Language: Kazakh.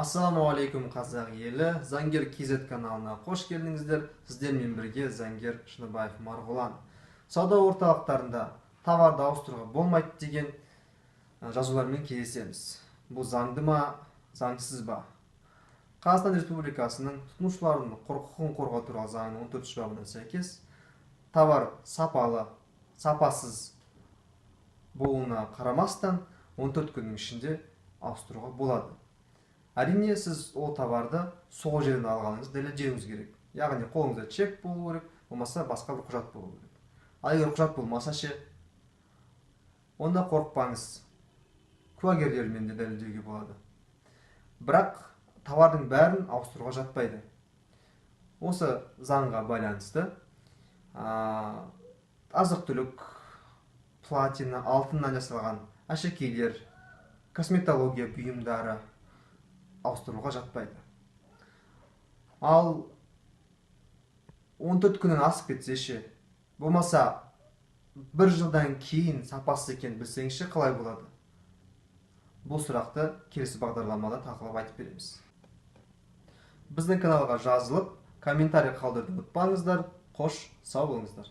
Ассалаумағалейкум қазақ елі, Заңгер KZ каналына қош келдіңіздер. Сіздермен бірге Заңгер Шыныбаев Марғұлан. Сауда орталықтарында товарды ауыстыруға болмайды деген жазулармен кездесеміз. Бұл заңды ма, заңсыз ба? Қазақстан Республикасының тұтынушылардың құқығын қорғау туралы заңының 14 бабына сәйкес товар сапалы, сапасыз болуына қарамастан 14 күннің ішінде ауыстыруға болады. Әрине, сіз ол товарды сол жерден алғаныңызды дәлелдеуіңіз керек. Яғни қолыңызда чек болу керек, болмаса басқа бір құжат болу керек. Ал егер құжат болмаса ше, онда қорықпаңыз, куәгерлермен де дәлелдеуге болады. Бірақ товардың бәрін ауыстыруға жатпайды. Осы заңға байланысты азық-түлік, платина, алтыннан жасалған әшекейлер, косметология бұйымдары ауыстыруға жатпайды. Ал 14 күннен асып кетсе ше, болмаса бір жылдан кейін сапасыз екенін білсеңізші қалай болады? Бұл сұрақты келесі бағдарламада талқылап айтып береміз. Біздің каналға жазылып, комментарий қалдыруды ұмытпаңыздар. Қош, сау болыңыздар.